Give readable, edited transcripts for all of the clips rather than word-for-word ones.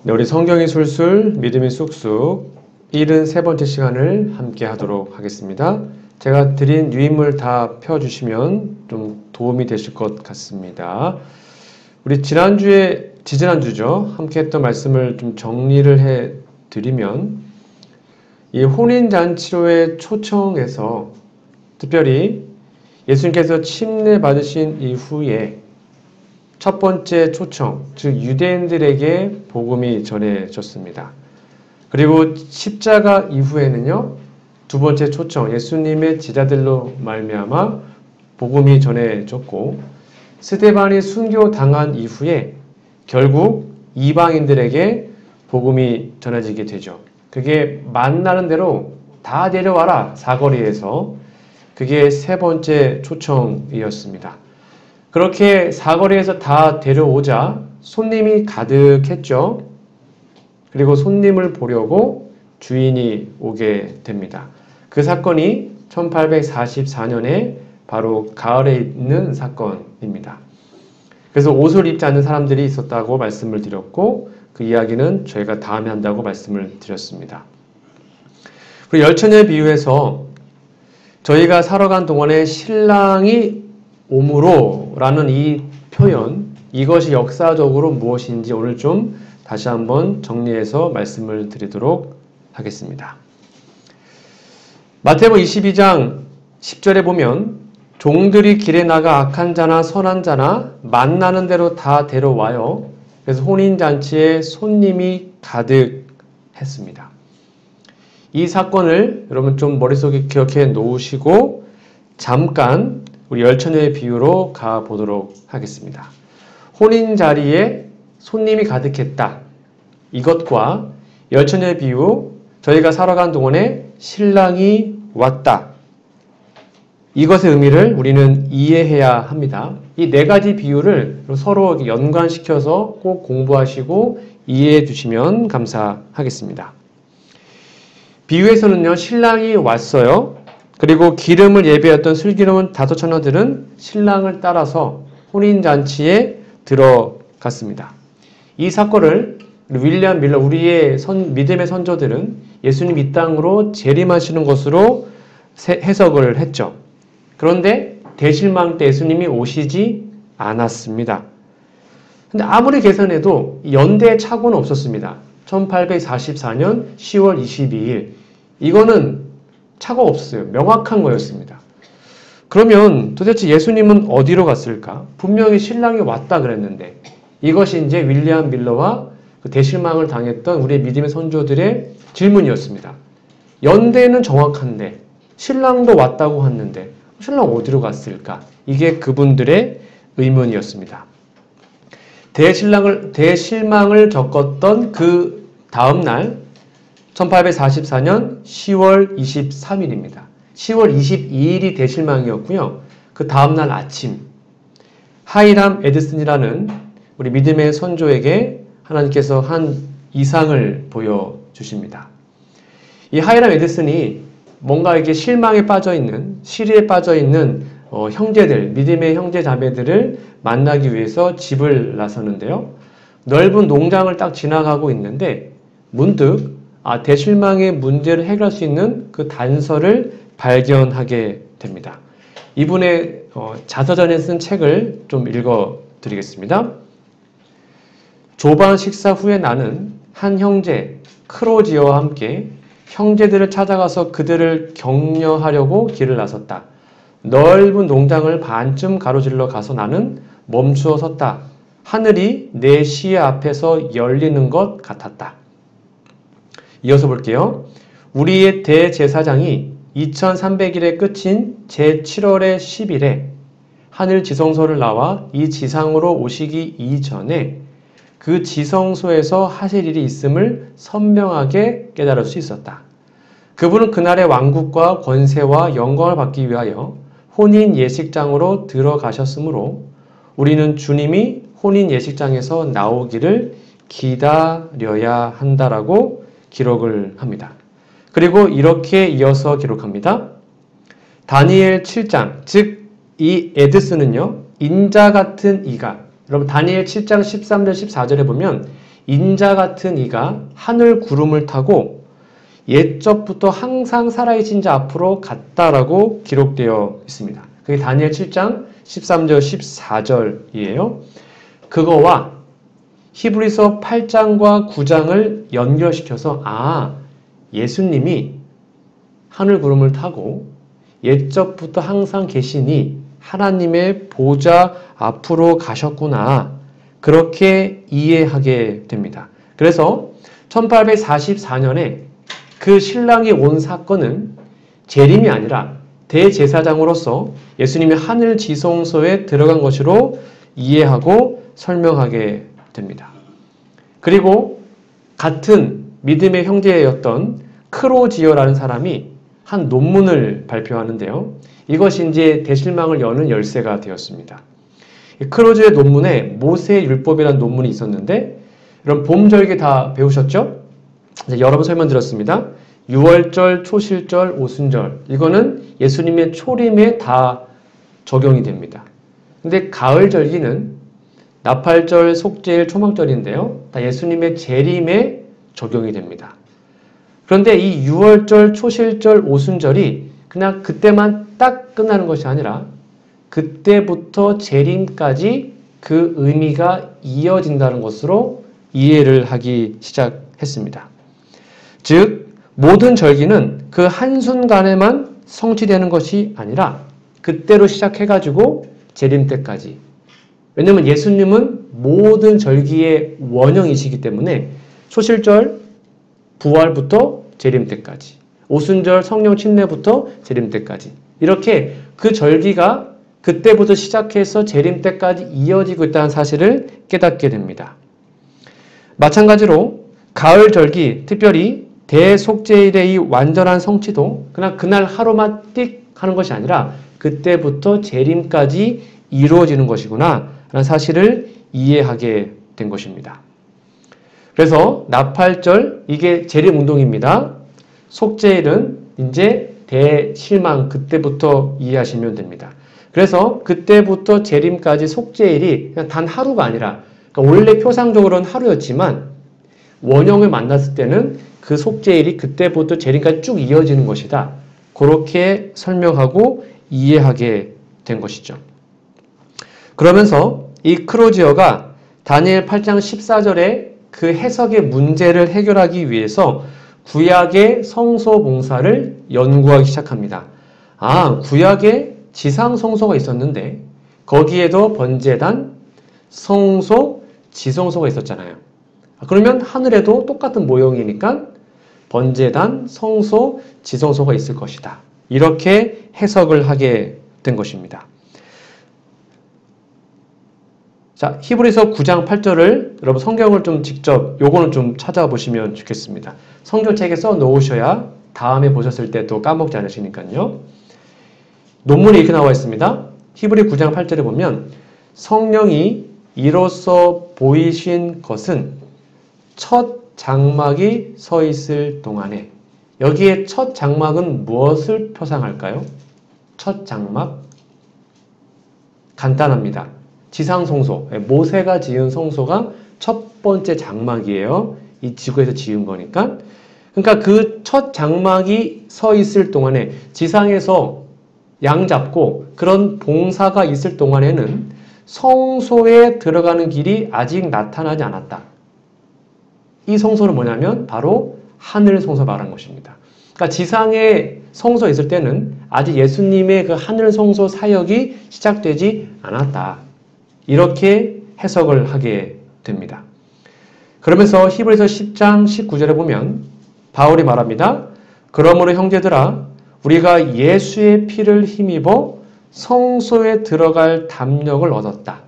네, 우리 성경이 술술, 믿음이 쑥쑥 73번째 시간을 함께 하도록 하겠습니다. 제가 드린 유인물 다 펴주시면 좀 도움이 되실 것 같습니다. 우리 지지난주죠. 함께 했던 말씀을 좀 정리를 해 드리면 이 혼인잔치로의 초청에서 특별히 예수님께서 침례 받으신 이후에 첫 번째 초청, 즉 유대인들에게 복음이 전해졌습니다. 그리고 십자가 이후에는요, 두 번째 초청, 예수님의 제자들로 말미암아 복음이 전해졌고, 스데반이 순교당한 이후에 결국 이방인들에게 복음이 전해지게 되죠. 그게 만나는 대로 다 데려와라, 사거리에서. 그게 세 번째 초청이었습니다. 그렇게 사거리에서 다 데려오자 손님이 가득했죠. 그리고 손님을 보려고 주인이 오게 됩니다. 그 사건이 1844년에 바로 가을에 있는 사건입니다. 그래서 옷을 입지 않는 사람들이 있었다고 말씀을 드렸고 그 이야기는 저희가 다음에 한다고 말씀을 드렸습니다. 그리고 열처녀에 비유해서 저희가 살아간 동안에 신랑이 오므로 라는 이 표현, 이것이 역사적으로 무엇인지 오늘 좀 다시 한번 정리해서 말씀을 드리도록 하겠습니다. 마태복음 22장 10절에 보면 종들이 길에 나가 악한 자나 선한 자나 만나는 대로 다 데려와요. 그래서 혼인잔치에 손님이 가득했습니다. 이 사건을 여러분 좀 머릿속에 기억해 놓으시고 잠깐 우리 열처녀의 비유로 가보도록 하겠습니다. 혼인 자리에 손님이 가득했다. 이것과 열처녀의 비유, 저희가 살아간 동안에 신랑이 왔다. 이것의 의미를 우리는 이해해야 합니다. 이 네 가지 비유를 서로 연관시켜서 꼭 공부하시고 이해해 주시면 감사하겠습니다. 비유에서는요, 신랑이 왔어요. 그리고 기름을 예배했던 슬기로운 다섯 처녀들은 신랑을 따라서 혼인잔치에 들어갔습니다. 이 사건을 윌리엄 밀러, 우리의 믿음의 선조들은 예수님 이 땅으로 재림하시는 것으로 해석을 했죠. 그런데 대실망 때 예수님이 오시지 않았습니다. 근데 아무리 계산해도 연대의 착오는 없었습니다. 1844년 10월 22일. 이거는 차가 없어요. 명확한 거였습니다. 그러면 도대체 예수님은 어디로 갔을까? 분명히 신랑이 왔다 그랬는데 이것이 이제 윌리엄 밀러와 그 대실망을 당했던 우리의 믿음의 선조들의 질문이었습니다. 연대는 정확한데 신랑도 왔다고 했는데 신랑 어디로 갔을까? 이게 그분들의 의문이었습니다. 대실망을 겪었던 그 다음 날 1844년 10월 23일입니다. 10월 22일이 대실망이었고요. 그 다음날 아침 하이람 에드슨이라는 우리 믿음의 선조에게 하나님께서 한 이상을 보여주십니다. 이 하이람 에드슨이 뭔가 이렇게 실망에 빠져있는, 시리에 빠져있는 형제들, 믿음의 형제 자매들을 만나기 위해서 집을 나섰는데요. 넓은 농장을 딱 지나가고 있는데 문득 대실망의 문제를 해결할 수 있는 그 단서를 발견하게 됩니다. 이분의 자서전에 쓴 책을 좀 읽어드리겠습니다. 조반 식사 후에 나는 한 형제 크로지어와 함께 형제들을 찾아가서 그들을 격려하려고 길을 나섰다. 넓은 농장을 반쯤 가로질러 가서 나는 멈추어 섰다. 하늘이 내 시야 앞에서 열리는 것 같았다. 이어서 볼게요. 우리의 대제사장이 2300일의 끝인 제7월의 10일에 하늘 지성소를 나와 이 지상으로 오시기 이전에 그 지성소에서 하실 일이 있음을 선명하게 깨달을 수 있었다. 그분은 그날의 왕국과 권세와 영광을 받기 위하여 혼인 예식장으로 들어가셨으므로 우리는 주님이 혼인 예식장에서 나오기를 기다려야 한다라고 기록을 합니다. 그리고 이렇게 이어서 기록합니다. 다니엘 7장, 즉 이 에드슨은요, 인자 같은 이가, 여러분 다니엘 7장 13절 14절에 보면 인자 같은 이가 하늘 구름을 타고 옛적부터 항상 살아계신 자 앞으로 갔다라고 기록되어 있습니다. 그게 다니엘 7장 13절 14절이에요. 그거와 히브리서 8장과 9장을 연결시켜서 예수님이 하늘 구름을 타고 옛적부터 항상 계시니 하나님의 보좌 앞으로 가셨구나. 그렇게 이해하게 됩니다. 그래서 1844년에 그 신랑이 온 사건은 재림이 아니라 대제사장으로서 예수님이 하늘 지성소에 들어간 것으로 이해하고 설명하게 됩니다. 그리고 같은 믿음의 형제였던 크로지어라는 사람이 한 논문을 발표하는데요. 이것이 이제 대실망을 여는 열쇠가 되었습니다. 크로지어의 논문에 모세의 율법이라는 논문이 있었는데, 여러분 봄절기 다 배우셨죠? 여러 번 설명드렸습니다. 유월절, 초실절, 오순절, 이거는 예수님의 초림에 다 적용이 됩니다. 근데 가을절기는 나팔절, 속죄일, 초막절인데요. 다 예수님의 재림에 적용이 됩니다. 그런데 이 유월절, 초실절, 오순절이 그냥 그때만 딱 끝나는 것이 아니라 그때부터 재림까지 그 의미가 이어진다는 것으로 이해를 하기 시작했습니다. 즉 모든 절기는 그 한순간에만 성취되는 것이 아니라 그때로 시작해가지고 재림 때까지. 왜냐하면 예수님은 모든 절기의 원형이시기 때문에 초실절, 부활부터 재림 때까지, 오순절 성령 침례부터 재림 때까지, 이렇게 그 절기가 그때부터 시작해서 재림 때까지 이어지고 있다는 사실을 깨닫게 됩니다. 마찬가지로 가을 절기, 특별히 대속죄일의 이 완전한 성취도 그냥 그날 하루만 띡 하는 것이 아니라 그때부터 재림까지 이루어지는 것이구나 라는 사실을 이해하게 된 것입니다. 그래서 나팔절, 이게 재림운동입니다. 속죄일은 이제 대실망, 그때부터 이해하시면 됩니다. 그래서 그때부터 재림까지 속죄일이 그냥 단 하루가 아니라, 그러니까 원래 표상적으로는 하루였지만 원형을 만났을 때는 그 속죄일이 그때부터 재림까지 쭉 이어지는 것이다. 그렇게 설명하고 이해하게 된 것이죠. 그러면서 이 크로지어가 다니엘 8장 14절에 그 해석의 문제를 해결하기 위해서 구약의 성소 봉사를 연구하기 시작합니다. 구약에 지상 성소가 있었는데 거기에도 번제단, 성소, 지성소가 있었잖아요. 그러면 하늘에도 똑같은 모형이니까 번제단, 성소, 지성소가 있을 것이다. 이렇게 해석을 하게 된 것입니다. 자, 히브리서 9장 8절을 여러분 성경을 좀 직접 요거는 좀 찾아보시면 좋겠습니다. 성경책에 써 놓으셔야 다음에 보셨을 때 또 까먹지 않으시니까요. 논문이 이렇게 나와 있습니다. 히브리 9장 8절에 보면 성령이 이로써 보이신 것은 첫 장막이 서 있을 동안에, 여기에 첫 장막은 무엇을 표상할까요? 첫 장막? 간단합니다. 지상성소, 모세가 지은 성소가 첫 번째 장막이에요. 이 지구에서 지은 거니까. 그러니까 그 첫 장막이 서 있을 동안에, 지상에서 양 잡고 그런 봉사가 있을 동안에는 성소에 들어가는 길이 아직 나타나지 않았다. 이 성소는 뭐냐면 바로 하늘 성소 말한 것입니다. 그러니까 지상에 성소 있을 때는 아직 예수님의 그 하늘 성소 사역이 시작되지 않았다. 이렇게 해석을 하게 됩니다. 그러면서 히브리서 10장 19절에 보면 바울이 말합니다. 그러므로 형제들아, 우리가 예수의 피를 힘입어 성소에 들어갈 담력을 얻었다.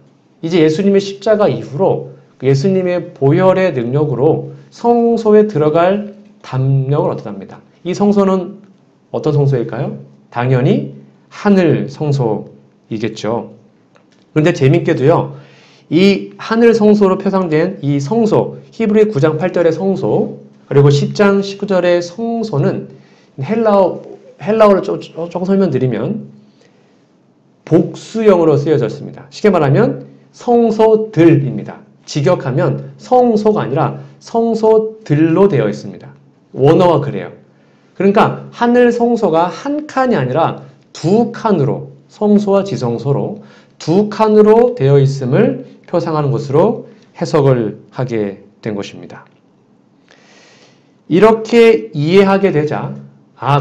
이제 예수님의 십자가 이후로 예수님의 보혈의 능력으로 성소에 들어갈 담력을 얻었답니다. 이 성소는 어떤 성소일까요? 당연히 하늘 성소이겠죠. 그런데 재밌게도요, 이 하늘 성소로 표상된 이 성소, 히브리 9장 8절의 성소, 그리고 10장 19절의 성소는 헬라어를 조금 설명드리면 복수형으로 쓰여졌습니다. 쉽게 말하면 성소들입니다. 직역하면 성소가 아니라 성소들로 되어 있습니다. 원어가 그래요. 그러니까 하늘 성소가 한 칸이 아니라 두 칸으로, 성소와 지성소로 두 칸으로 되어 있음을 표상하는 것으로 해석을 하게 된 것입니다. 이렇게 이해하게 되자,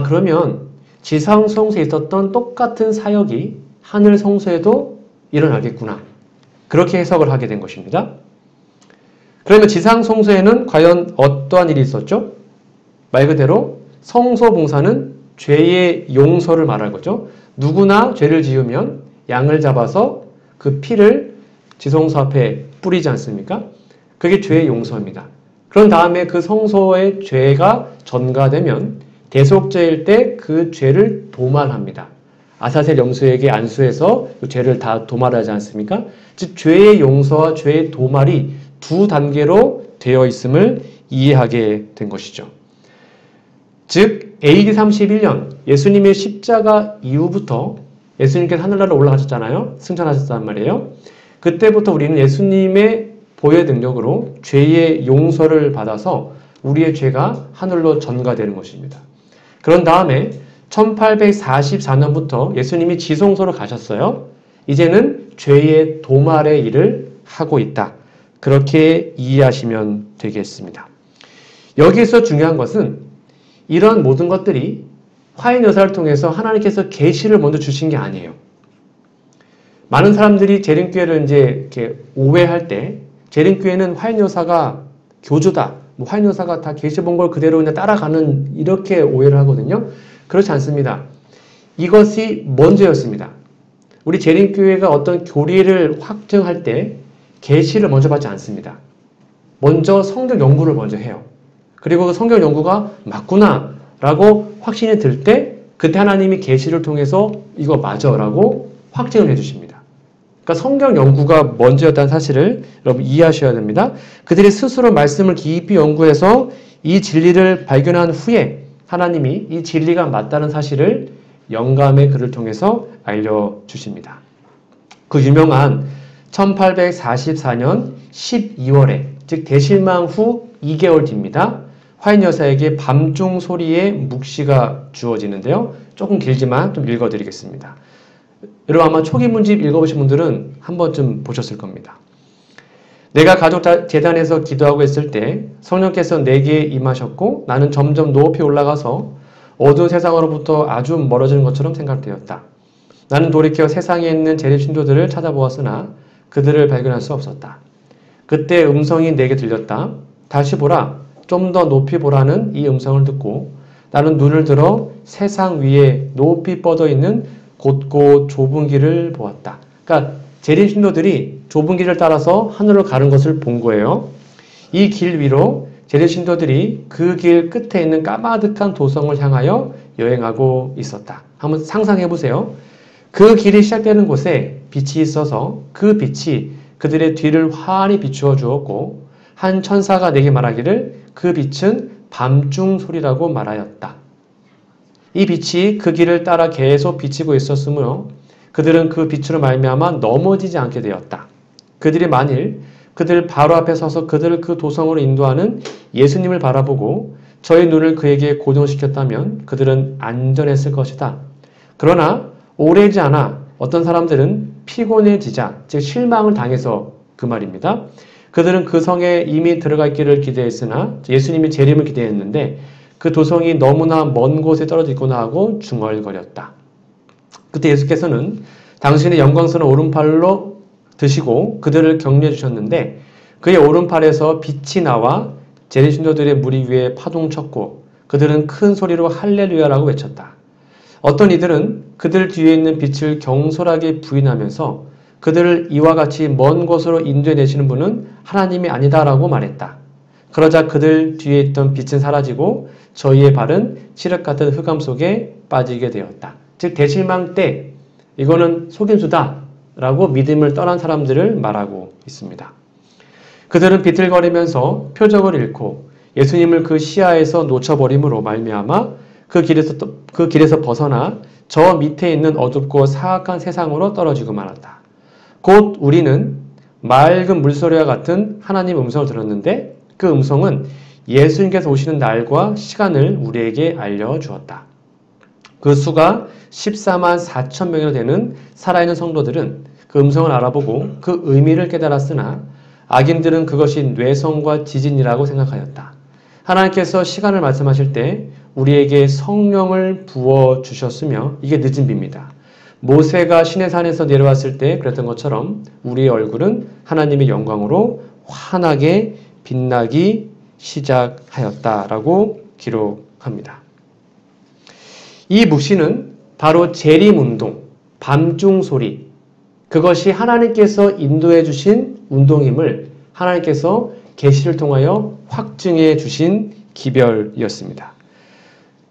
그러면 지상 성소에 있었던 똑같은 사역이 하늘 성소에도 일어나겠구나. 그렇게 해석을 하게 된 것입니다. 그러면 지상 성소에는 과연 어떠한 일이 있었죠? 말 그대로 성소 봉사는 죄의 용서를 말할 거죠. 누구나 죄를 지으면 양을 잡아서 그 피를 지성소 앞에 뿌리지 않습니까? 그게 죄의 용서입니다. 그런 다음에 그 성소의 죄가 전가되면 대속죄일 때 그 죄를 도말합니다. 아사셀 영수에게 안수해서 그 죄를 다 도말하지 않습니까? 즉 죄의 용서와 죄의 도말이 두 단계로 되어 있음을 이해하게 된 것이죠. 즉 AD 31년 예수님의 십자가 이후부터 예수님께서 하늘나라로 올라가셨잖아요. 승천하셨단 말이에요. 그때부터 우리는 예수님의 보혈 능력으로 죄의 용서를 받아서 우리의 죄가 하늘로 전가되는 것입니다. 그런 다음에 1844년부터 예수님이 지성소로 가셨어요. 이제는 죄의 도말의 일을 하고 있다. 그렇게 이해하시면 되겠습니다. 여기에서 중요한 것은 이런 모든 것들이 화인 여사를 통해서 하나님께서 계시를 먼저 주신 게 아니에요. 많은 사람들이 재림교회를 이제 이렇게 오해할 때 재림교회는 화인 여사가 교주다. 화인 여사가 다 계시 본 걸 그대로 그냥 따라가는 이렇게 오해를 하거든요. 그렇지 않습니다. 이것이 먼저였습니다. 우리 재림교회가 어떤 교리를 확증할 때 계시를 먼저 받지 않습니다. 먼저 성경 연구를 먼저 해요. 그리고 그 성경 연구가 맞구나 라고 확신이 들 때 그때 하나님이 계시를 통해서 이거 맞아 라고 확증을 해주십니다. 그러니까 성경 연구가 먼저였다는 사실을 여러분 이해하셔야 됩니다. 그들이 스스로 말씀을 깊이 연구해서 이 진리를 발견한 후에 하나님이 이 진리가 맞다는 사실을 영감의 글을 통해서 알려주십니다. 그 유명한 1844년 12월에 즉 대실망 후 2개월 뒤입니다. 화인 여사에게 밤중 소리의 묵시가 주어지는데요. 조금 길지만 좀 읽어드리겠습니다. 여러분 아마 초기 문집 읽어보신 분들은 한 번쯤 보셨을 겁니다. 내가 가족 재단에서 기도하고 있을 때 성령께서 내게 임하셨고 나는 점점 높이 올라가서 어두운 세상으로부터 아주 멀어지는 것처럼 생각되었다. 나는 돌이켜 세상에 있는 재림 신도들을 찾아보았으나 그들을 발견할 수 없었다. 그때 음성이 내게 들렸다. 다시 보라. 좀 더 높이 보라는 이 음성을 듣고 나는 눈을 들어 세상 위에 높이 뻗어 있는 곧고 좁은 길을 보았다. 그러니까 재림 신도들이 좁은 길을 따라서 하늘로 가는 것을 본 거예요. 이 길 위로 재림 신도들이 그 길 끝에 있는 까마득한 도성을 향하여 여행하고 있었다. 한번 상상해 보세요. 그 길이 시작되는 곳에 빛이 있어서 그 빛이 그들의 뒤를 환히 비추어 주었고 한 천사가 내게 말하기를 그 빛은 밤중 소리라고 말하였다. 이 빛이 그 길을 따라 계속 비치고 있었으므로 그들은 그 빛으로 말미암아 넘어지지 않게 되었다. 그들이 만일 그들 바로 앞에 서서 그들을 그 도성으로 인도하는 예수님을 바라보고 저의 눈을 그에게 고정시켰다면 그들은 안전했을 것이다. 그러나 오래지 않아 어떤 사람들은 피곤해지자 즉 실망을 당해서 그 말입니다. 그들은 그 성에 이미 들어갈 길을 기대했으나 예수님이 재림을 기대했는데 그 도성이 너무나 먼 곳에 떨어져 있구나 하고 중얼거렸다. 그때 예수께서는 당신의 영광스러운 오른팔로 드시고 그들을 격려해 주셨는데 그의 오른팔에서 빛이 나와 재림 신도들의 무리 위에 파동쳤고 그들은 큰 소리로 할렐루야라고 외쳤다. 어떤 이들은 그들 뒤에 있는 빛을 경솔하게 부인하면서 그들을 이와 같이 먼 곳으로 인도해내시는 분은 하나님이 아니다라고 말했다. 그러자 그들 뒤에 있던 빛은 사라지고 저희의 발은 칠흑 같은 흑암 속에 빠지게 되었다. 즉 대실망 때 이거는 속임수다 라고 믿음을 떠난 사람들을 말하고 있습니다. 그들은 비틀거리면서 표적을 잃고 예수님을 그 시야에서 놓쳐버림으로 말미암아 그 길에서 벗어나 저 밑에 있는 어둡고 사악한 세상으로 떨어지고 말았다. 곧 우리는 맑은 물소리와 같은 하나님의 음성을 들었는데 그 음성은 예수님께서 오시는 날과 시간을 우리에게 알려주었다. 그 수가 14만 4천 명이나 되는 살아있는 성도들은 그 음성을 알아보고 그 의미를 깨달았으나 악인들은 그것이 뇌성과 지진이라고 생각하였다. 하나님께서 시간을 말씀하실 때 우리에게 성령을 부어주셨으며 이게 늦은 비입니다. 모세가 시내산에서 내려왔을 때 그랬던 것처럼 우리의 얼굴은 하나님의 영광으로 환하게 빛나기 시작하였다라고 기록합니다. 이 묵시는 바로 재림운동, 밤중소리, 그것이 하나님께서 인도해 주신 운동임을 하나님께서 계시를 통하여 확증해 주신 기별이었습니다.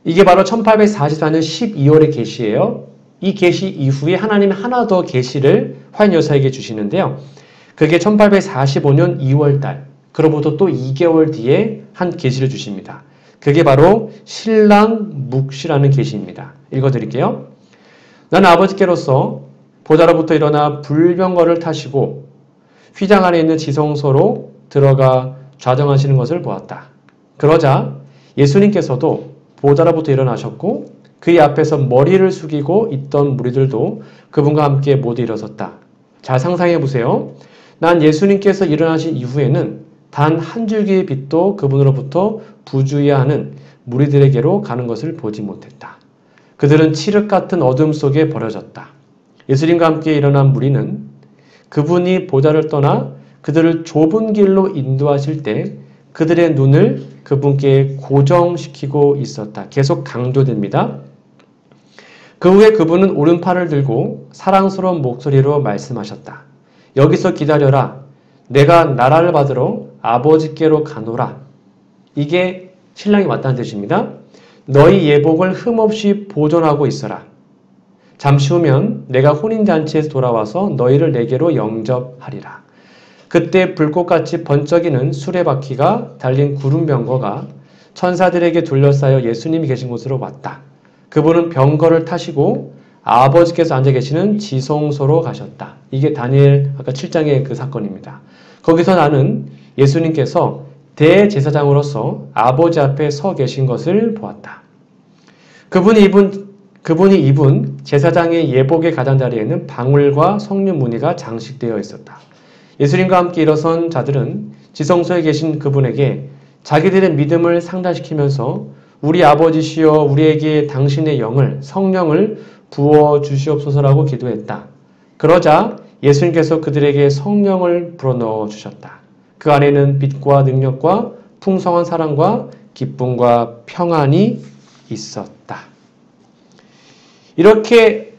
이게 바로 1844년 12월의 계시예요. 이 계시 이후에 하나님이 하나 더 계시를 화인 여사에게 주시는데요. 그게 1845년 2월달, 그로부터 또 2개월 뒤에 한 계시를 주십니다. 그게 바로 신랑 묵시라는 계시입니다. 읽어드릴게요. 나는 아버지께로서 보좌로부터 일어나 불병거를 타시고 휘장 안에 있는 지성소로 들어가 좌정하시는 것을 보았다. 그러자 예수님께서도 보좌로부터 일어나셨고 그의 앞에서 머리를 숙이고 있던 무리들도 그분과 함께 모두 일어섰다. 잘 상상해 보세요. 난 예수님께서 일어나신 이후에는 단 한 줄기의 빛도 그분으로부터 부주의하는 무리들에게로 가는 것을 보지 못했다. 그들은 칠흑 같은 어둠 속에 버려졌다. 예수님과 함께 일어난 무리는 그분이 보좌를 떠나 그들을 좁은 길로 인도하실 때 그들의 눈을 그분께 고정시키고 있었다. 계속 강조됩니다. 그 후에 그분은 오른팔을 들고 사랑스러운 목소리로 말씀하셨다. 여기서 기다려라. 내가 나라를 받으러 아버지께로 가노라. 이게 신랑이 왔다는 뜻입니다. 너희 예복을 흠없이 보존하고 있어라. 잠시 후면 내가 혼인잔치에서 돌아와서 너희를 내게로 영접하리라. 그때 불꽃같이 번쩍이는 수레바퀴가 달린 구름병거가 천사들에게 둘러싸여 예수님이 계신 곳으로 왔다. 그분은 병거를 타시고 아버지께서 앉아 계시는 지성소로 가셨다. 이게 다니엘 아까 7장의 그 사건입니다. 거기서 나는 예수님께서 대제사장으로서 아버지 앞에 서 계신 것을 보았다. 그분이 입은 제사장의 예복의 가장자리에는 방울과 석류 무늬가 장식되어 있었다. 예수님과 함께 일어선 자들은 지성소에 계신 그분에게 자기들의 믿음을 상달시키면서 우리 아버지시여 우리에게 당신의 영을 성령을 부어 주시옵소서라고 기도했다. 그러자 예수님께서 그들에게 성령을 불어넣어 주셨다. 그 안에는 빛과 능력과 풍성한 사랑과 기쁨과 평안이 있었다. 이렇게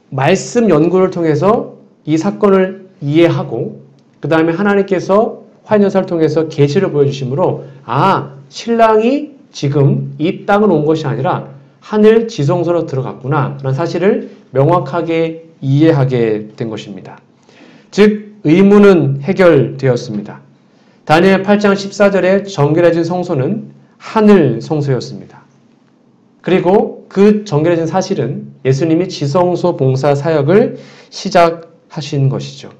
말씀 연구를 통해서 이 사건을 이해하고 그 다음에 하나님께서 화인연사를 통해서 계시를 보여주심으로 신랑이 지금 이 땅을 온 것이 아니라 하늘 지성소로 들어갔구나 라는 사실을 명확하게 이해하게 된 것입니다. 즉 의문은 해결되었습니다. 다니엘 8장 14절에 정결해진 성소는 하늘 성소였습니다. 그리고 그 정결해진 사실은 예수님이 지성소 봉사 사역을 시작하신 것이죠.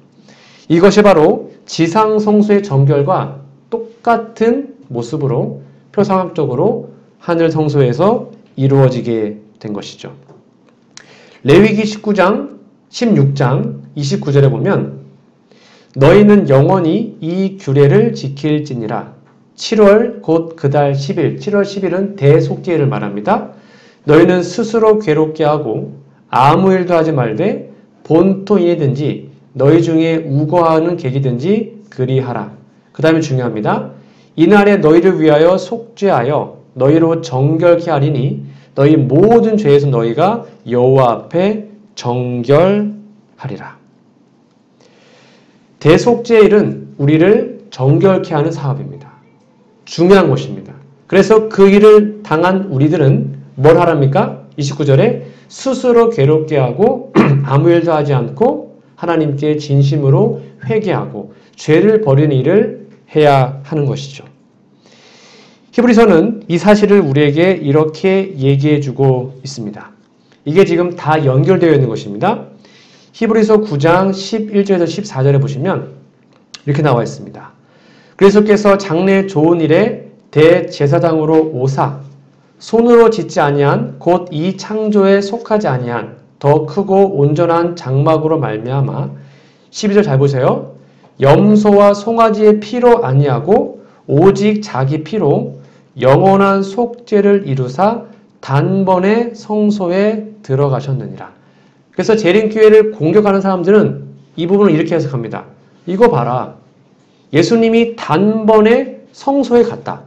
이것이 바로 지상 성소의 정결과 똑같은 모습으로 표상학적으로 하늘 성소에서 이루어지게 된 것이죠. 레위기 19장, 16장, 29절에 보면 너희는 영원히 이 규례를 지킬지니라. 7월 곧 그달 10일, 7월 10일은 대속죄를 말합니다. 너희는 스스로 괴롭게 하고 아무 일도 하지 말되 본토인이든지 너희 중에 우거하는 객이든지 그리하라. 그 다음에 중요합니다. 이날에 너희를 위하여 속죄하여 너희로 정결케 하리니 너희 모든 죄에서 너희가 여호와 앞에 정결하리라. 대속죄일은 우리를 정결케 하는 사업입니다. 중요한 것입니다. 그래서 그 일을 당한 우리들은 뭘 하랍니까? 29절에 스스로 괴롭게 하고 아무 일도 하지 않고 하나님께 진심으로 회개하고 죄를 버리는 일을 해야 하는 것이죠. 히브리서는 이 사실을 우리에게 이렇게 얘기해주고 있습니다. 이게 지금 다 연결되어 있는 것입니다. 히브리서 9장 11절에서 14절에 보시면 이렇게 나와 있습니다. 그리스도께서 장래 좋은 일에 대제사장으로 오사 손으로 짓지 아니한 곧 이 창조에 속하지 아니한 더 크고 온전한 장막으로 말미암아 12절 잘 보세요. 염소와 송아지의 피로 아니하고 오직 자기 피로 영원한 속죄를 이루사 단번에 성소에 들어가셨느니라. 그래서 재림교회를 공격하는 사람들은 이 부분을 이렇게 해석합니다. 이거 봐라. 예수님이 단번에 성소에 갔다.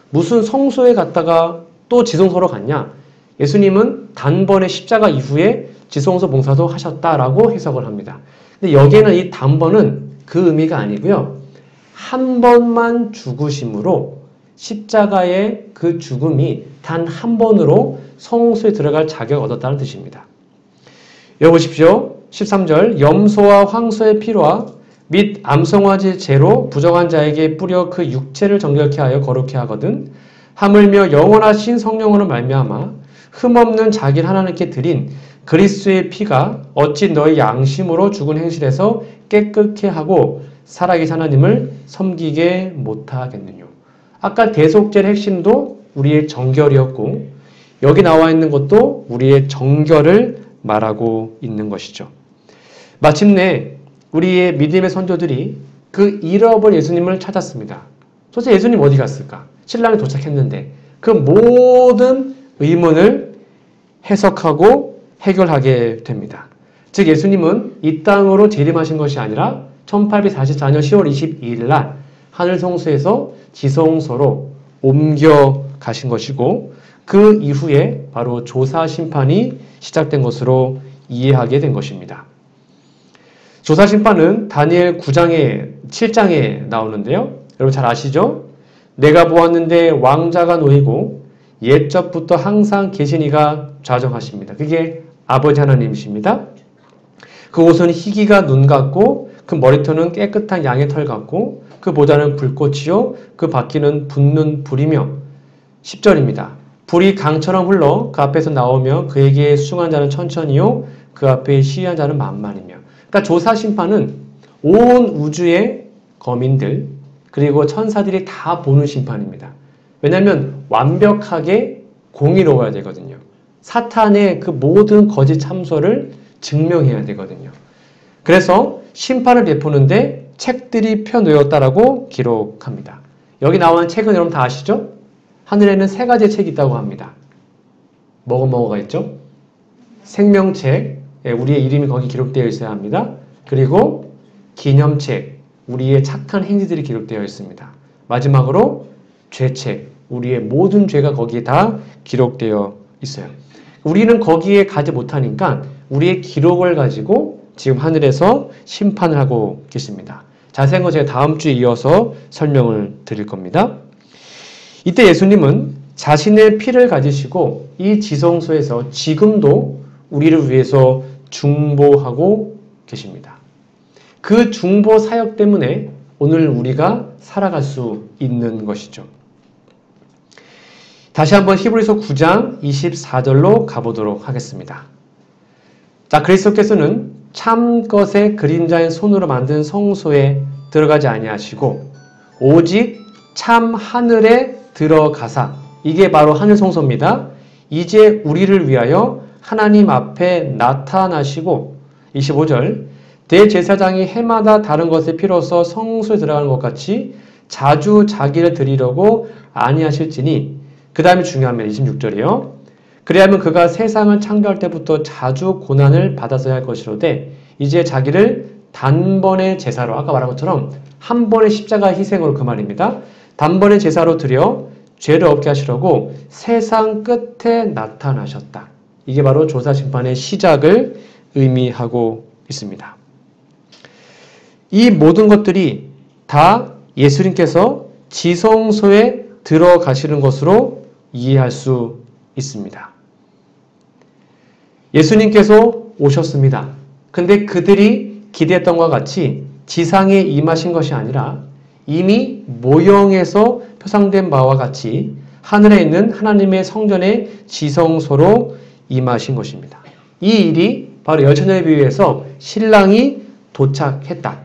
무슨 성소에 갔다가 또 지성소로 갔냐? 예수님은 단번에 십자가 이후에 지성소 봉사도 하셨다라고 해석을 합니다. 근데 여기에는 이 단번은 그 의미가 아니고요. 한 번만 죽으심으로 십자가의 그 죽음이 단 한 번으로 성소에 들어갈 자격을 얻었다는 뜻입니다. 여기 보십시오. 13절 염소와 황소의 피로와 및 암송아지 재로 부정한 자에게 뿌려 그 육체를 정결케 하여 거룩케 하거든 하물며 영원하신 성령으로 말미암아 흠없는 자기를 하나님께 드린 그리스도의 피가 어찌 너희 양심으로 죽은 행실에서 깨끗게 하고 살아계신 하나님을 섬기게 못하겠느냐. 아까 대속죄의 핵심도 우리의 정결이었고 여기 나와 있는 것도 우리의 정결을 말하고 있는 것이죠. 마침내 우리의 믿음의 선조들이 그 잃어버린 예수님을 찾았습니다. 도대체 예수님 어디 갔을까? 신랑이 도착했는데 그 모든 의문을 해석하고 해결하게 됩니다. 즉 예수님은 이 땅으로 재림하신 것이 아니라 1844년 10월 22일 날 하늘성소에서 지성소로 옮겨 가신 것이고 그 이후에 바로 조사 심판이 시작된 것으로 이해하게 된 것입니다. 조사 심판은 다니엘 7장에 나오는데요. 여러분 잘 아시죠? 내가 보았는데 왕자가 놓이고 옛적부터 항상 계신 이가 좌정하십니다. 그게 아버지 하나님이십니다. 그 옷은 희기가 눈 같고 그 머리털은 깨끗한 양의 털 같고 그 보좌는 불꽃이요 그 바퀴는 붙는 불이며 10절입니다. 불이 강처럼 흘러 그 앞에서 나오며 그에게 수중한 자는 천천히요 그 앞에 시위한 자는 만만이며. 그러니까 조사 심판은 온 우주의 거민들 그리고 천사들이 다 보는 심판입니다. 왜냐하면 완벽하게 공의로워야 되거든요. 사탄의 그 모든 거짓 참소를 증명해야 되거든요. 그래서 심판을 베푸는데 책들이 펴놓였다라고 기록합니다. 여기 나오는 책은 여러분 다 아시죠? 하늘에는 3가지의 책이 있다고 합니다. 뭐가 있죠? 생명책, 우리의 이름이 거기 기록되어 있어야 합니다. 그리고 기념책, 우리의 착한 행위들이 기록되어 있습니다. 마지막으로 죄책, 우리의 모든 죄가 거기에 다 기록되어 있어요. 우리는 거기에 가지 못하니까 우리의 기록을 가지고 지금 하늘에서 심판을 하고 계십니다. 자세한 거 제가 다음 주에 이어서 설명을 드릴 겁니다. 이때 예수님은 자신의 피를 가지시고 이 지성소에서 지금도 우리를 위해서 중보하고 계십니다. 그 중보 사역 때문에 오늘 우리가 살아갈 수 있는 것이죠. 다시 한번 히브리서 9장 24절로 가보도록 하겠습니다. 자, 그리스도께서는 참 것의 그림자인 손으로 만든 성소에 들어가지 아니하시고 오직 참 하늘에 들어가사, 이게 바로 하늘 성소입니다. 이제 우리를 위하여 하나님 앞에 나타나시고 25절 대제사장이 해마다 다른 것에 필요해서 성소에 들어가는 것 같이 자주 자기를 드리려고 아니하실지니 그 다음에 중요합니다. 26절이요. 그래야면 그가 세상을 창조할 때부터 자주 고난을 받았어야 할 것이로되 이제 자기를 단번의 제사로 아까 말한 것처럼 한 번의 십자가 희생으로 그 말입니다. 단번의 제사로 드려 죄를 없게 하시려고 세상 끝에 나타나셨다. 이게 바로 조사 심판의 시작을 의미하고 있습니다. 이 모든 것들이 다 예수님께서 지성소에 들어가시는 것으로 이해할 수 있습니다. 예수님께서 오셨습니다. 근데 그들이 기대했던 것과 같이 지상에 임하신 것이 아니라 이미 모형에서 표상된 바와 같이 하늘에 있는 하나님의 성전의 지성소로 임하신 것입니다. 이 일이 바로 열처녀에 비유해서 신랑이 도착했다.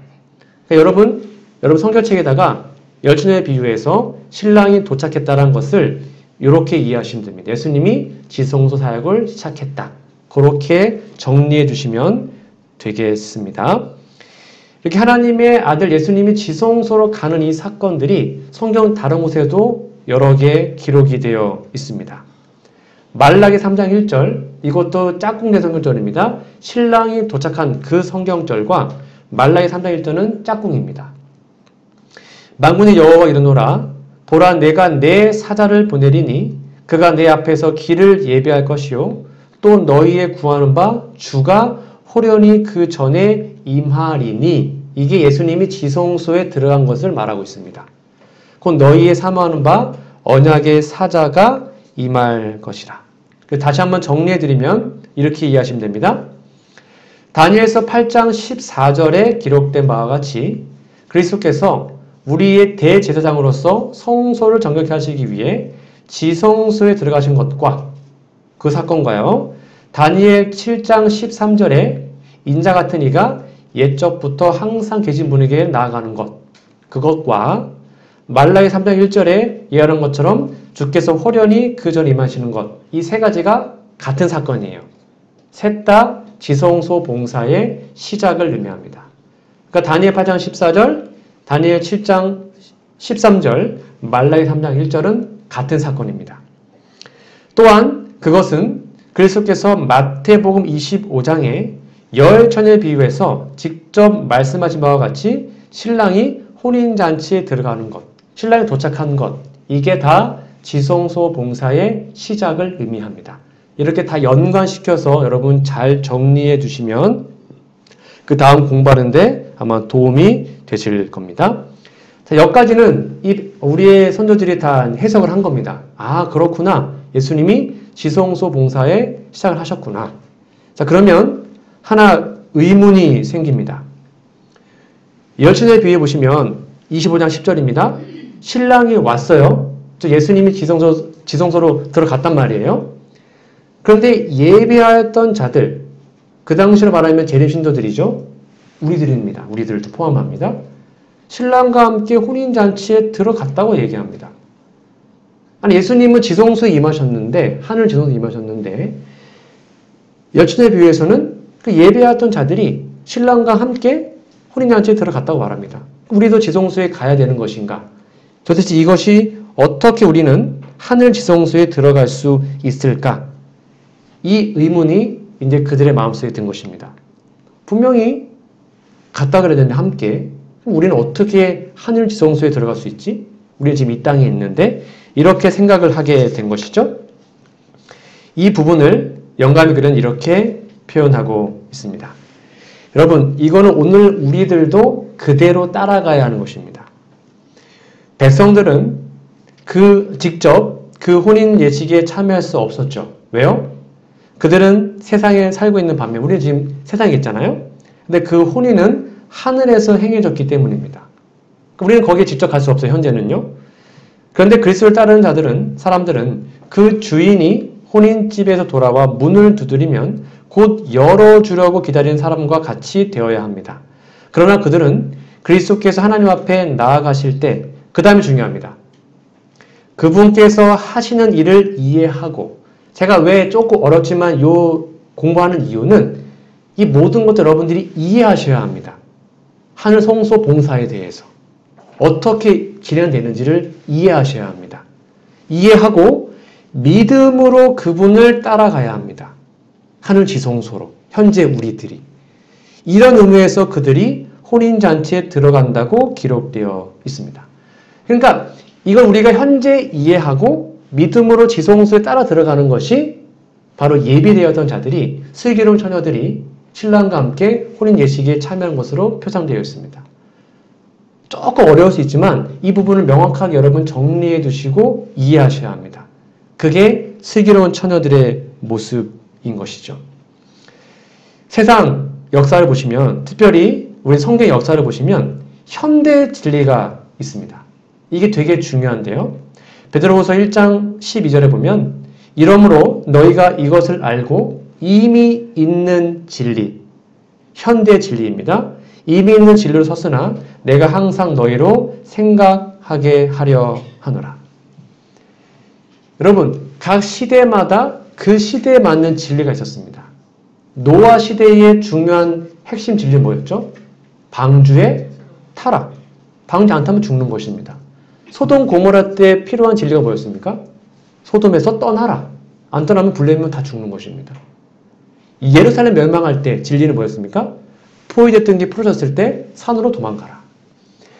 그러니까 여러분, 여러분 성경책에다가 열처녀에 비유해서 신랑이 도착했다는 것을 이렇게 이해하시면 됩니다. 예수님이 지성소 사역을 시작했다. 그렇게 정리해 주시면 되겠습니다. 이렇게 하나님의 아들 예수님이 지성소로 가는 이 사건들이 성경 다른 곳에도 여러 개 기록이 되어 있습니다. 말라기 3장 1절, 이것도 짝꿍대 성경절입니다. 신랑이 도착한 그 성경절과 말라기 3장 1절은 짝꿍입니다. 만군의 여호와가 이르노라, 보라 내가 내 사자를 보내리니 그가 내 앞에서 길을 예비할 것이요 또 너희의 구하는 바 주가 호련히 그 전에 임하리니, 이게 예수님이 지성소에 들어간 것을 말하고 있습니다. 곧 너희의 사모하는 바 언약의 사자가 임할 것이라. 다시 한번 정리해드리면 이렇게 이해하시면 됩니다. 다니엘서 8장 14절에 기록된 바와 같이 그리스도께서 우리의 대제사장으로서 성소를 정결케 하시기 위해 지성소에 들어가신 것과 그 사건과요, 다니엘 7장 13절에 인자 같은 이가 옛적부터 항상 계신 분에게 나아가는 것, 그것과 말라기 3장 1절에 이해하는 것처럼 주께서 호련히 그 전에 임하시는 것, 이 세 가지가 같은 사건이에요. 셋 다 지성소 봉사의 시작을 의미합니다. 그러니까 다니엘 8장 14절, 다니엘 7장 13절, 말라기 3장 1절은 같은 사건입니다. 또한 그것은 그리스도께서 마태복음 25장에 열처녀에 비유해서 직접 말씀하신 바와 같이 신랑이 혼인잔치에 들어가는 것, 신랑이 도착한 것, 이게 다 지성소 봉사의 시작을 의미합니다. 이렇게 다 연관시켜서 여러분 잘 정리해 두시면 그 다음 공부하는데 아마 도움이 되실 겁니다. 자, 여기까지는 우리의 선조들이 다 해석을 한 겁니다. 아, 그렇구나. 예수님이 지성소 봉사에 시작을 하셨구나. 자, 그러면 하나 의문이 생깁니다. 열처녀에 비유해 보시면 25장 10절입니다. 신랑이 왔어요. 즉 예수님이 지성소로 들어갔단 말이에요. 그런데 예배하였던 자들, 그 당시로 말하면 재림 신도들이죠. 우리들입니다. 우리들도 포함합니다. 신랑과 함께 혼인잔치에 들어갔다고 얘기합니다. 아니, 예수님은 지성소에 임하셨는데, 하늘 지성소에 임하셨는데, 열처녀에 비유해서는 그 예배하였던 자들이 신랑과 함께 혼인잔치에 들어갔다고 말합니다. 우리도 지성소에 가야 되는 것인가? 도대체 이것이 어떻게 우리는 하늘 지성소에 들어갈 수 있을까? 이 의문이 이제 그들의 마음속에 든 것입니다. 분명히 갔다 그래야 되는데 함께, 우리는 어떻게 하늘 지성소에 들어갈 수 있지? 우리는 지금 이 땅에 있는데 이렇게 생각을 하게 된 것이죠. 이 부분을 영감이 글은 이렇게 표현하고 있습니다. 여러분, 이거는 오늘 우리들도 그대로 따라가야 하는 것입니다. 백성들은 직접 그 혼인 예식에 참여할 수 없었죠. 왜요? 그들은 세상에 살고 있는 반면 우리는 지금 세상에 있잖아요. 근데 그 혼인은 하늘에서 행해졌기 때문입니다. 우리는 거기에 직접 갈 수 없어요. 현재는요. 그런데 그리스도를 따르는 사람들은 그 주인이 혼인집에서 돌아와 문을 두드리면 곧 열어주려고 기다리는 사람과 같이 되어야 합니다. 그러나 그들은 그리스도께서 하나님 앞에 나아가실 때, 그 다음이 중요합니다. 그분께서 하시는 일을 이해하고, 제가 왜 조금 어렵지만 공부하는 이유는 이 모든 것들 여러분들이 이해하셔야 합니다. 하늘 성소 봉사에 대해서 어떻게 진행되는지를 이해하셔야 합니다. 이해하고 믿음으로 그분을 따라가야 합니다. 하늘 지성소로, 현재 우리들이. 이런 의미에서 그들이 혼인잔치에 들어간다고 기록되어 있습니다. 그러니까 이걸 우리가 현재 이해하고 믿음으로 지성소에 따라 들어가는 것이 바로 예비되었던 자들이, 슬기로운 처녀들이 신랑과 함께 혼인 예식에 참여한 것으로 표상되어 있습니다. 조금 어려울 수 있지만 이 부분을 명확하게 여러분 정리해 두시고 이해하셔야 합니다. 그게 슬기로운 처녀들의 모습인 것이죠. 세상 역사를 보시면, 특별히 우리 성경의 역사를 보시면 현대 진리가 있습니다. 이게 되게 중요한데요. 베드로후서 1장 12절에 보면 이러므로 너희가 이것을 알고 이미 있는 진리, 현대 진리입니다. 이미 있는 진리로 섰으나 내가 항상 너희로 생각하게 하려 하노라. 여러분, 각 시대마다 그 시대에 맞는 진리가 있었습니다. 노아 시대의 중요한 핵심 진리는 뭐였죠? 방주의 타락. 방주 안 타면 죽는 것입니다. 소돔 고모라 때 필요한 진리가 뭐였습니까? 소돔에서 떠나라. 안 떠나면 불내면 다 죽는 것입니다. 예루살렘 멸망할 때 진리는 뭐였습니까? 포위됐던 게 풀어졌을 때 산으로 도망가라.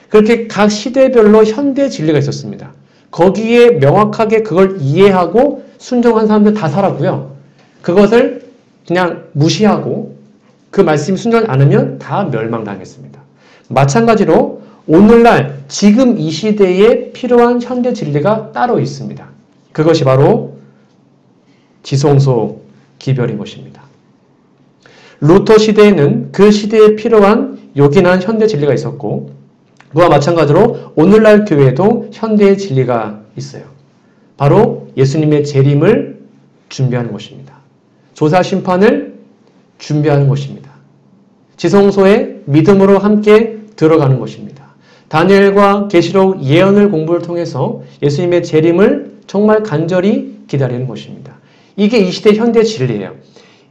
그렇게 각 시대별로 현대 진리가 있었습니다. 거기에 명확하게 그걸 이해하고 순종한 사람들 다 살았고요. 그것을 그냥 무시하고 그 말씀이 순종하지 않으면 다 멸망당했습니다. 마찬가지로 오늘날 지금 이 시대에 필요한 현대 진리가 따로 있습니다. 그것이 바로 지성소 기별인 것입니다. 루터 시대에는 그 시대에 필요한 요긴한 현대 진리가 있었고 그와 마찬가지로 오늘날 교회에도 현대의 진리가 있어요. 바로 예수님의 재림을 준비하는 것입니다. 조사 심판을 준비하는 것입니다. 지성소에 믿음으로 함께 들어가는 것입니다. 다니엘과 계시록 예언을 공부를 통해서 예수님의 재림을 정말 간절히 기다리는 것입니다. 이게 이 시대 현대 진리예요.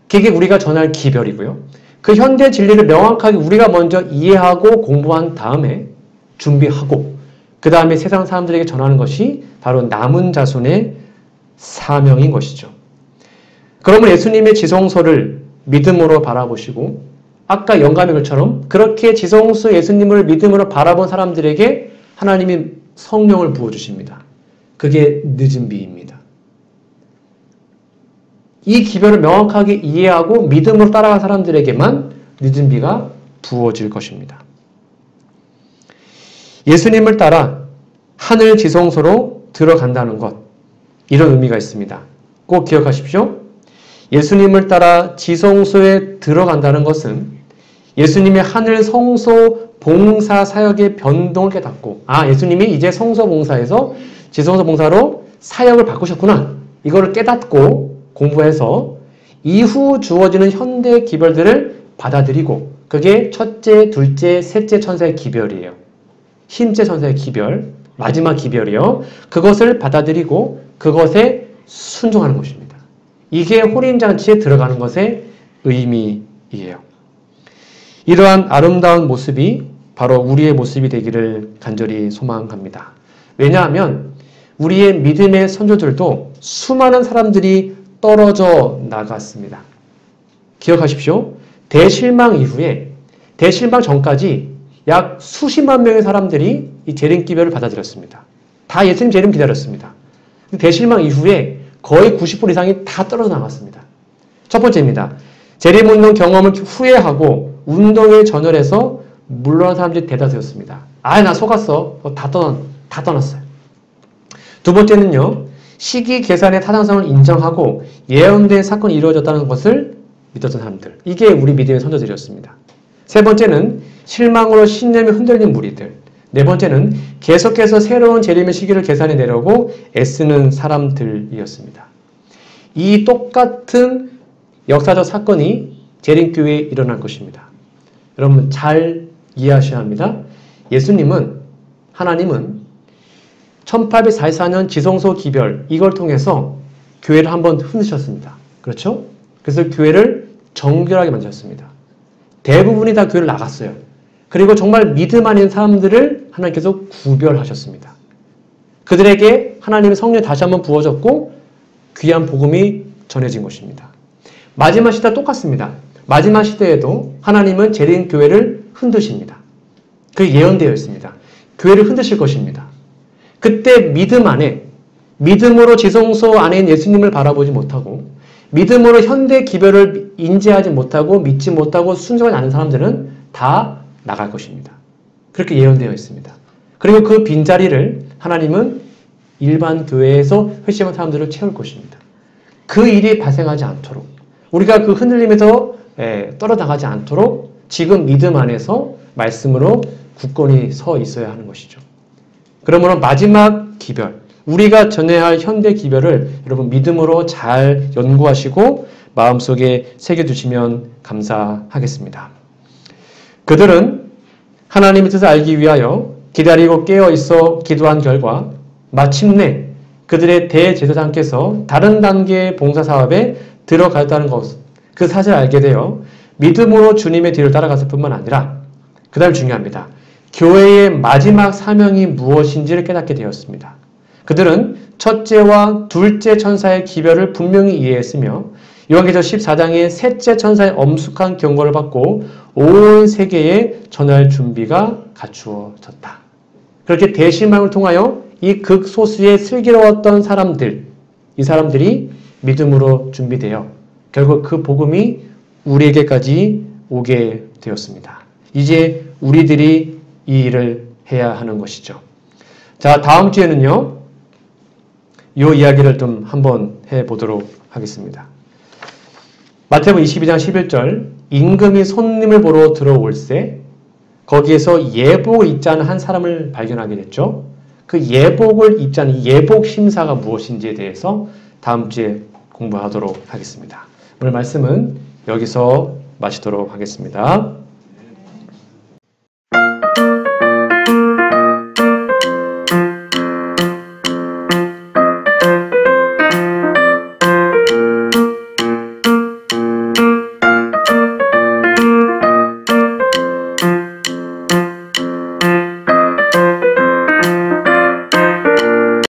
그게 우리가 전할 기별이고요. 그 현대 진리를 명확하게 우리가 먼저 이해하고 공부한 다음에 준비하고 그 다음에 세상 사람들에게 전하는 것이 바로 남은 자손의 사명인 것이죠. 그러면 예수님의 지성소를 믿음으로 바라보시고 아까 영감의 글처럼 그렇게 지성소 예수님을 믿음으로 바라본 사람들에게 하나님이 성령을 부어주십니다. 그게 늦은 비입니다. 이 기별을 명확하게 이해하고 믿음으로 따라간 사람들에게만 늦은 비가 부어질 것입니다. 예수님을 따라 하늘 지성소로 들어간다는 것, 이런 의미가 있습니다. 꼭 기억하십시오. 예수님을 따라 지성소에 들어간다는 것은 예수님의 하늘 성소 봉사 사역의 변동을 깨닫고 예수님이 이제 성소 봉사에서 지성소 봉사로 사역을 바꾸셨구나. 이거를 깨닫고 공부해서 이후 주어지는 현대 기별들을 받아들이고 그게 첫째, 둘째, 셋째 천사의 기별이에요. 힘째 천사의 기별, 마지막 기별이요. 그것을 받아들이고 그것에 순종하는 것입니다. 이게 호림잔치에 들어가는 것의 의미이에요. 이러한 아름다운 모습이 바로 우리의 모습이 되기를 간절히 소망합니다. 왜냐하면 우리의 믿음의 선조들도 수많은 사람들이 떨어져 나갔습니다. 기억하십시오. 대실망 이후에, 대실망 전까지 약 수십만 명의 사람들이 이 재림기별을 받아들였습니다. 다 예수님 재림 기다렸습니다. 대실망 이후에 거의 90% 이상이 다 떨어져 나갔습니다. 첫 번째입니다. 재림운동 경험을 후회하고 운동에 전열해서 물러난 사람들이 대다수였습니다. 나 속았어. 다 떠났어요. 두 번째는요. 시기 계산의 타당성을 인정하고 예언된 사건이 이루어졌다는 것을 믿었던 사람들. 이게 우리 믿음의 선조들이었습니다. 세 번째는 실망으로 신념이 흔들린 무리들. 네 번째는 계속해서 새로운 재림의 시기를 계산해내려고 애쓰는 사람들이었습니다. 이 똑같은 역사적 사건이 재림교회에 일어날 것입니다. 여러분 잘 이해하셔야 합니다. 하나님은 1844년 지성소 기별 이걸 통해서 교회를 한번 흔드셨습니다. 그렇죠? 그래서 교회를 정결하게 만드셨습니다. 대부분이 다 교회를 나갔어요. 그리고 정말 믿음 아닌 사람들을 하나님께서 구별하셨습니다. 그들에게 하나님의 성령이 다시 한번 부어졌고 귀한 복음이 전해진 것입니다. 마지막 시대와 똑같습니다. 마지막 시대에도 하나님은 재림교회를 흔드십니다. 그게 예언되어 있습니다. 교회를 흔드실 것입니다. 그때 믿음 안에, 믿음으로 지성소 안에 있는 예수님을 바라보지 못하고 믿음으로 현대 기별을 인지하지 못하고 믿지 못하고 순종하지 않은 사람들은 다 나갈 것입니다. 그렇게 예언되어 있습니다. 그리고 그 빈자리를 하나님은 일반 교회에서 회심한 사람들을 채울 것입니다. 그 일이 발생하지 않도록 우리가 그 흔들림에서 떨어나가지 않도록 지금 믿음 안에서 말씀으로 굳건히 서 있어야 하는 것이죠. 그러므로 마지막 기별, 우리가 전해야 할 현대 기별을 여러분 믿음으로 잘 연구하시고 마음속에 새겨두시면 감사하겠습니다. 그들은 하나님의 뜻을 알기 위하여 기다리고 깨어 있어 기도한 결과 마침내 그들의 대제사장께서 다른 단계의 봉사사업에 들어갔다는 것, 그 사실을 알게 되어 믿음으로 주님의 뒤를 따라갔을 뿐만 아니라 그 다음 중요합니다. 교회의 마지막 사명이 무엇인지를 깨닫게 되었습니다. 그들은 첫째와 둘째 천사의 기별을 분명히 이해했으며 요한계시록 14장의 셋째 천사의 엄숙한 경고를 받고 온 세계에 전할 준비가 갖추어졌다. 그렇게 대신망을 통하여 이 극소수의 슬기로웠던 사람들, 이 사람들이 믿음으로 준비되어 결국 그 복음이 우리에게까지 오게 되었습니다. 이제 우리들이 이 일을 해야 하는 것이죠. 자, 다음 주에는요, 이 이야기를 좀 한번 해보도록 하겠습니다. 마태복음 22장 11절, 임금이 손님을 보러 들어올세 거기에서 예복을 입지 않은 한 사람을 발견하게 됐죠. 그 예복을 입지 않은 예복 심사가 무엇인지에 대해서 다음 주에 공부하도록 하겠습니다. 오늘 말씀은 여기서 마치도록 하겠습니다.